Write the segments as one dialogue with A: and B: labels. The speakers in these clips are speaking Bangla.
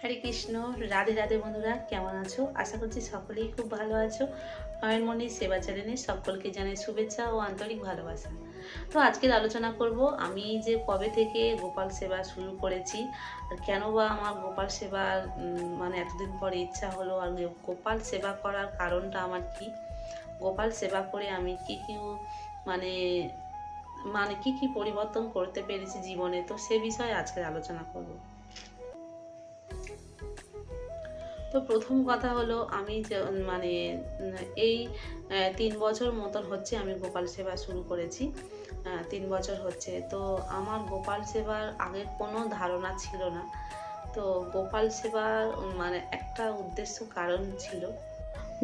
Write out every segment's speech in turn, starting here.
A: হরে কৃষ্ণ, রাধে রাধে বন্ধুরা, কেমন আছো? আশা করছি সকলেই খুব ভালো আছো। নয়নমণির সেবা চ্যানেলে সকলকে জানাই শুভেচ্ছা ও আন্তরিক ভালোবাসা। তো আজকের আলোচনা করব আমি যে কবে থেকে গোপাল সেবা শুরু করেছি আর কেন বা আমার গোপাল সেবার মানে এতদিন পরে ইচ্ছা হলো, আর গোপাল সেবা করার কারণটা আমার কি, গোপাল সেবা করে আমি কি কি মানে মানে কি কি পরিবর্তন করতে পেরেছি জীবনে, তো সে বিষয়ে আজকে আলোচনা করব। তো প্রথম কথা হলো আমি যে মানে এই 3 বছর মতন হচ্ছে আমি গোপাল সেবা শুরু করেছি। 3 বছর হচ্ছে। তো আমার গোপাল সেবার আগের কোনো ধারণা ছিল না। তো গোপাল সেবার মানে একটা উদ্দেশ্য কারণ ছিল।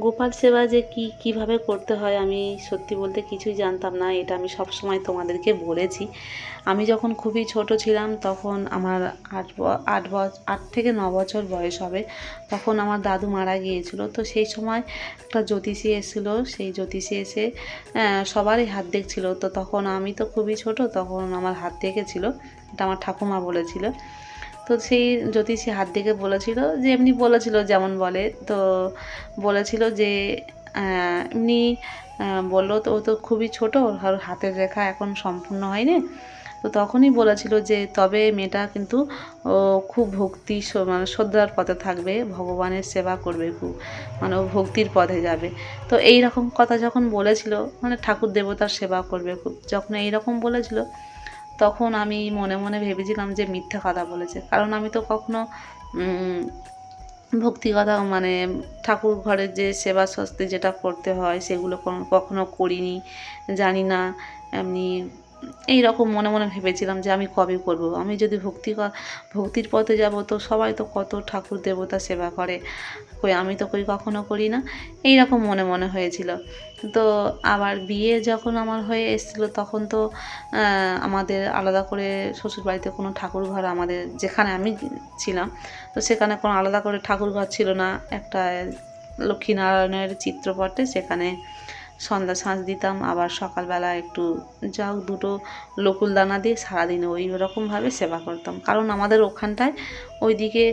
A: গোপাল সেবা যে কিভাবে করতে হয় আমি সত্যি বলতে কিছুই জানতাম না। এটা আমি সবসময় তোমাদেরকে বলেছি। আমি যখন খুবই ছোট ছিলাম তখন আমার 8 থেকে 9 বছর বয়স হবে, তখন আমার দাদু মারা গিয়েছিল। তো সেই সময় একটা জ্যোতিষী এসেছিলো, সেই জ্যোতিষী এসে সবারই হাত দেখছিল। তো তখন আমি তো খুবই ছোট, তখন আমার হাত দেখেছিল, এটা আমার ঠাকুমা বলেছিল। তো সেই জ্যোতিষী হাত দেখে বলেছিল যে, এমনি বলেছিল যেমন বলে, তো বলেছিল যে এমনি বললো তো ও তো খুবই ছোট, ওর হাতের রেখা এখন সম্পূর্ণ হয়নি। তো তখনই বলেছিল যে তবে মেয়েটা কিন্তু ও খুব ভক্তি মানে শ্রদ্ধার পথে থাকবে, ভগবানের সেবা করবে খুব, মানে ও ভক্তির পথে যাবে। তো এই রকম কথা যখন বলেছিল, মানে ঠাকুর দেবতার সেবা করবে খুব, যখন এই রকম বলেছিল তখন আমি মনে মনে ভেবেছিলাম যে মিথ্যা কথা বলেছে। কারণ আমি তো কখনো ভক্তি কথা মানে ঠাকুর ঘরের যে সেবা শাস্তি যেটা করতে হয় সেগুলো কখনো করিনি, জানি না। এমনি এই রকম মনে মনে ভেবেছিলাম যে আমি কবে করব, আমি যদি ভক্তির পথে যাব তো সবাই তো কত ঠাকুর দেবতা সেবা করে, কই আমি তো কখনো করি না, এই রকম মনে মনে হয়েছিল। তো আবার বিয়ে যখন আমার হয়ে এসেছিলো তখন তো আমাদের আলাদা করে শ্বশুরবাড়িতে কোনো ঠাকুর ঘর, আমাদের যেখানে আমি ছিলাম তো সেখানে কোনো আলাদা করে ঠাকুর ঘর ছিল না। একটা লক্ষ্মীনারায়ণের চিত্রপটে সেখানে সন্ধ্যা সাঁজ দিতাম, আবার সকালবেলা একটু যাও দুটো লকুল দানা দিয়ে সারাদিন ওই রকমভাবে সেবা করতাম। কারণ আমাদের ওখানটায় ওইদিকে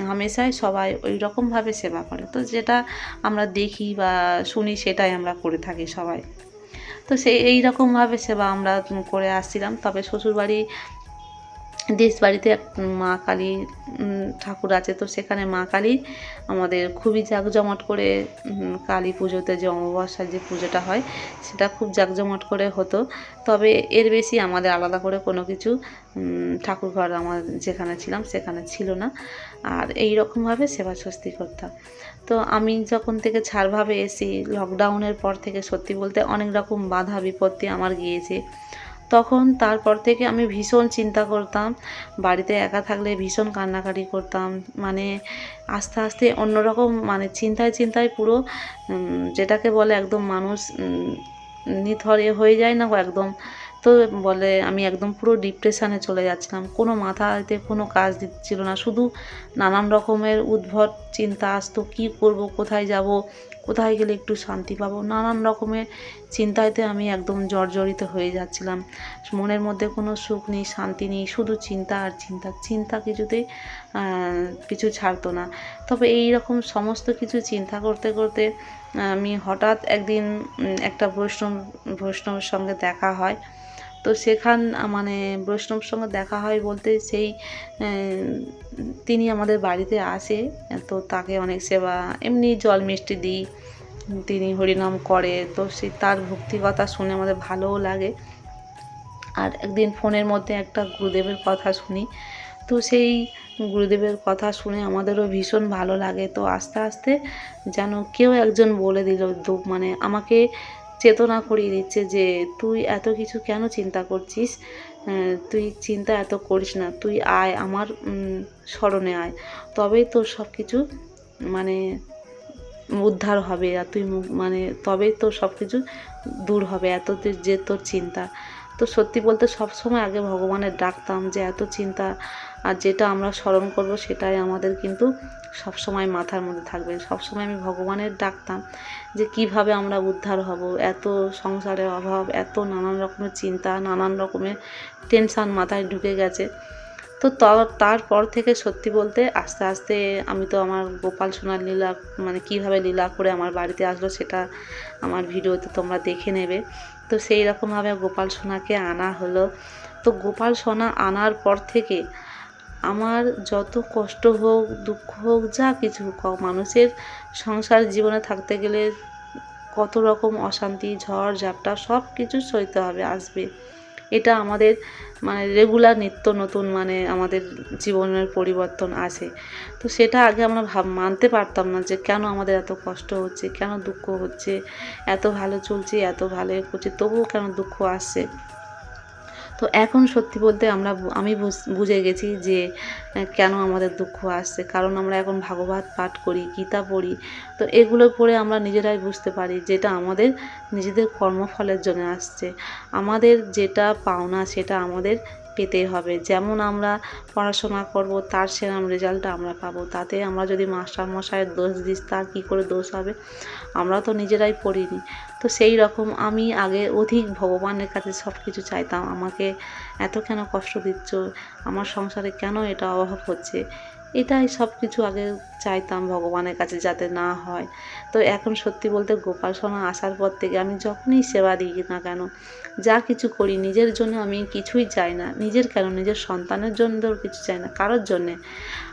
A: হামেশাই সবাই ওই রকমভাবে সেবা করে, তো যেটা আমরা দেখি বা শুনি সেটাই আমরা করে থাকি সবাই। তো এই রকমভাবে সেবা আমরা করে আসছিলাম। তবে শ্বশুরবাড়ি দেশ বাড়িতে মা কালী ঠাকুর আছে, তো সেখানে মা কালী আমাদের খুবই জাঁকজমট করে কালী পুজোতে যে অমাবস্যার যে পুজোটা হয় সেটা খুব জাঁকজমট করে হতো। তবে এর বেশি আমাদের আলাদা করে কোনো কিছু ঠাকুর ঘর আমার যেখানে ছিলাম সেখানে ছিল না। আর এই রকমভাবে সেবা স্বস্তি করতাম। তো আমি যখন থেকে ছাড়ভাবে এসি, লকডাউনের পর থেকে সত্যি বলতে অনেক রকম বাধা বিপত্তি আমার গিয়েছে। তখন তারপর থেকে আমি ভীষণ চিন্তা করতাম, বাড়িতে একা থাকলে ভীষণ কান্নাকাটি করতাম, মানে আস্তে আস্তে অন্যরকম মানে চিন্তায় চিন্তায় পুরো যেটাকে বলে একদম মানুষ নিথরে হয়ে যায় না একদম, তো বলে আমি একদম পুরো ডিপ্রেশানে চলে যাচ্ছিলাম। কোনো মাথাতে কোনো কাজ দিচ্ছিল না, শুধু নানান রকমের উদ্ভট চিন্তা আসতো, কী করব, কোথায় যাব, কোথায় গেলে একটু শান্তি পাবো, নানান রকমের চিন্তাতে আমি একদম জর্জরিত হয়ে যাচ্ছিলাম। মনের মধ্যে কোনো সুখ নেই, শান্তি নেই, শুধু চিন্তা আর চিন্তা, চিন্তা কিছুতেই পিছু ছাড়তো না। তবে এই রকম সমস্ত কিছু চিন্তা করতে করতে আমি হঠাৎ একদিন একটা বৈষ্ণবের সঙ্গে দেখা হয়। তো মানে বৈষ্ণবের সঙ্গে দেখা হয় বলতে সেই তিনি আমাদের বাড়িতে আসে, তো তাকে অনেক সেবা এমনি জল মিষ্টি দিই, তিনি হরিনাম করে, তো তার ভক্তি কথা শুনে আমাদের ভালোও লাগে। আর একদিন ফোনের মধ্যে একটা গুরুদেবের কথা শুনি, তো সেই গুরুদেবের কথা শুনে আমাদেরও ভীষণ ভালো লাগে। তো আস্তে আস্তে যেন কেউ একজন বলে দিল, মানে আমাকে চেতনা করিয়ে দিচ্ছে যে তুই এত কিছু কেন চিন্তা করছিস, তুই চিন্তা এত করিস না, তুই আয় আমার স্মরণে আয়, তবেই তোর সব কিছু মানে উদ্ধার হবে, আর তুই মানে তবেই তোর সব কিছু দূর হবে, এত যে তোর চিন্তা। তো সত্যি বলতে সবসময় আগে ভগবানের ডাকতাম যে এত চিন্তা, আর যেটা আমরা স্মরণ করব সেটাই আমাদের কিন্তু সবসময় মাথার মধ্যে থাকবে। সবসময় আমি ভগবানের ডাকতাম যে কিভাবে আমরা উদ্ধার হব, এত সংসারের অভাব, এত নানান রকমের চিন্তা, নানান রকমের টেনশান মাথায় ঢুকে গেছে। তো তারপর থেকে সত্যি বলতে আস্তে আস্তে আমি তো আমার গোপাল সোনার লীলা মানে কীভাবে লীলা করে আমার বাড়িতে আসলো সেটা আমার ভিডিওতে তোমরা দেখে নেবে। তো সেই রকমভাবে গোপাল সোনাকে আনা হলো। তো গোপাল সোনা আনার পর থেকে আমার যত কষ্ট হোক, দুঃখ হোক, যা কিছু হোক, মানুষের সংসার জীবনে থাকতে গেলে কত রকম অশান্তি, ঝড় ঝাপটা সব কিছু সইতে হবে, আসবে। এটা আমাদের মানে রেগুলার নিত্য নতুন মানে আমাদের জীবনের পরিবর্তন আসে। তো সেটা আগে আমরা মানতে পারতাম না যে কেন আমাদের এত কষ্ট হচ্ছে, কেন দুঃখ হচ্ছে, এত ভালো চলছে, এত ভালো করছি, তবুও কেন দুঃখ আসছে। তো এখন সত্যি বলতে আমি বুঝে গেছি যে কেন আমাদের দুঃখ আসছে, কারণ আমরা এখন ভাগবত পাঠ করি, গীতা পড়ি। তো এগুলো পড়ে আমরা নিজেরাই বুঝতে পারি যেটা আমাদের নিজেদের কর্মফলের জন্য আসছে। আমাদের যেটা পাওনা সেটা আমাদের পেতেই হবে। যেমন আমরা পড়াশোনা করব তার সেরকম রেজাল্টটা আমরা পাবো। তাতে আমরা যদি মাস্টারমশাইয়ের দোষ দিস, তার কী করে দোষ হবে? আমরা তো নিজেরাই পড়িনি। তো সেই রকম আমি আগে অধিক ভগবানের কাছে সব কিছু চাইতাম, আমাকে এত কেন কষ্ট দিচ্ছ, আমার সংসারে কেন এটা অভাব হচ্ছে, এটাই সব কিছু আগে চাইতাম ভগবানের কাছে যাতে না হয়। তো এখন সত্যি বলতে গোপাল সোনা আসার পর থেকে আমি যখনই সেবা দিই না কেন, যা কিছু করি, নিজের জন্য আমি কিছুই চাই না। নিজের কেন, নিজের সন্তানের জন্যও কিছু চাই না, কারোর জন্যে।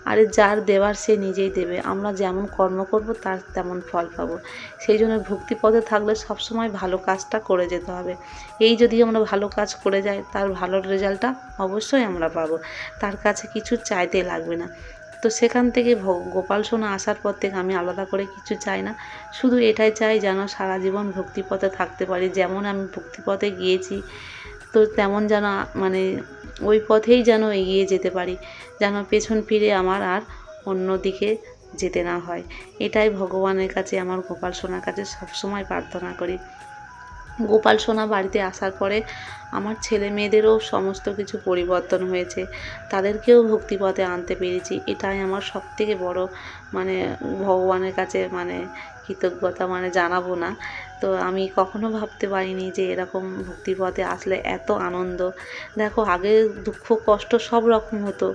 A: আরে যার দেওয়ার সে নিজেই দেবে। আমরা যেমন কর্ম করব তার তেমন ফল পাবো। সেই জন্য ভক্তিপথে থাকলে সবসময় ভালো কাজটা করে যেতে হবে। এই যদি আমরা ভালো কাজ করে যাই, তার ভালো রেজাল্টটা অবশ্যই আমরা পাবো। তার কাছে কিছু চাইতে লাগবে না। তো সেখান থেকে গোপাল সোনা আসার পর থেকে আমি আলাদা করে কিছু চাই না। শুধু এটাই চাই যেন সারা জীবন ভক্তিপথে থাকতে পারি। যেমন আমি ভক্তিপথে গিয়েছি, তো তেমন যেন মানে ওই পথেই যেন এগিয়ে যেতে পারি, যেন পেছন ফিরে আমার আর অন্য দিকে যেতে না হয়। এটাই ভগবানের কাছে, আমার গোপাল সোনার কাছে সবসময় প্রার্থনা করি। গোপাল সোনা বাড়িতে আসার পরে আমার ছেলে মেয়েদেরও সমস্ত কিছু পরিবর্তন হয়েছে, তাদেরকেও ভক্তিপথে আনতে পেরেছি। এটাই আমার সবথেকে বড় মানে ভগবানের কাছে মানে কৃতজ্ঞতা মানে জানাবো না। তো আমি কখনো ভাবতে পারিনি যে এরকম ভক্তিপথে আসলে এত আনন্দ। দেখো আগে দুঃখ কষ্ট সব রকম হতো,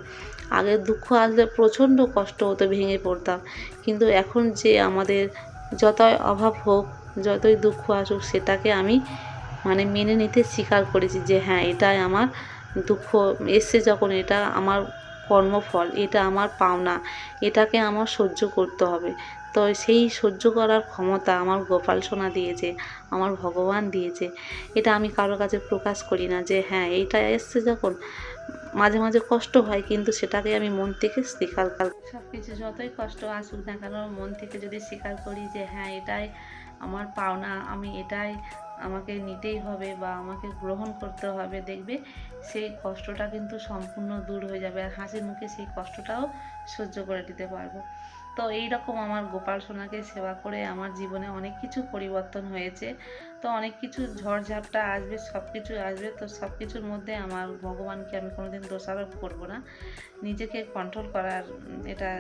A: আগে দুঃখ আসলে প্রচণ্ড কষ্ট হতো, ভেঙে পড়তাম। কিন্তু এখন যে আমাদের যতই অভাব হোক, যতই দুঃখ আসুক, সেটাকে আমি মানে মেনে নিতে স্বীকার করেছি যে হ্যাঁ, এটাই আমার দুঃখ এসছে যখন, এটা আমার কর্মফল, এটা আমার পাওনা, এটাকে আমার সহ্য করতে হবে। তো সেই সহ্য করার ক্ষমতা আমার গোপাল সোনা দিয়েছে, আমার ভগবান দিয়েছে। এটা আমি কারোর কাছে প্রকাশ করি না যে হ্যাঁ, এইটা এসছে যখন, মাঝে মাঝে কষ্ট হয়, কিন্তু সেটাকে আমি মন থেকে স্বীকার করি। সব কিছু যতই কষ্ট আসুক না কেন, মন থেকে যদি স্বীকার করি যে হ্যাঁ, এটাই আমার পাওনা, আমি এটাই আমাকে নিতেই হবে বা আমাকে গ্রহণ করতে হবে, দেখবে সেই কষ্টটা কিন্তু সম্পূর্ণ দূর হয়ে যাবে, আর হাসি মুখে সেই কষ্টটাও সহ্য করে দিতে পারবো। তো এইরকম আমার গোপাল সোনাকে সেবা করে আমার জীবনে অনেক কিছু পরিবর্তন হয়েছে। তো অনেক কিছু ঝড়ঝাপটা আসবে, সব কিছু আসবে। তো সব কিছুর মধ্যে আমার ভগবানকে আমি কোনোদিন দোষারোপ করব না, নিজেকে কন্ট্রোল করার এটা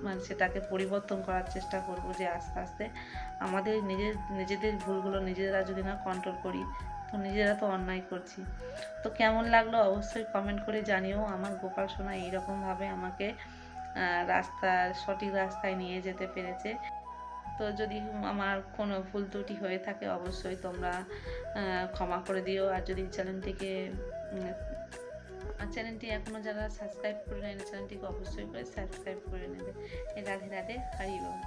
A: মানে সেটাকে পরিবর্তন করার চেষ্টা করব যে আস্তে আস্তে আমাদের নিজেদের ভুলগুলো নিজেরা যদি না কন্ট্রোল করি, তো নিজেরা তো অন্যায় করছি। তো কেমন লাগলো অবশ্যই কমেন্ট করে জানিও। আমার গোপাল সোনা এইরকমভাবে আমাকে সঠিক রাস্তায় নিয়ে যেতে পেরেছে। তো যদি আমার কোনো ভুল ত্রুটি হয়ে থাকে অবশ্যই তোমরা ক্ষমা করে দিও। আর যদি চ্যানেলটি এখনও যারা সাবস্ক্রাইব করে নেয়, চ্যানেলটিকে অবশ্যই করে সাবস্ক্রাইব করে নেবে। রাধে রাধে, হরি বল।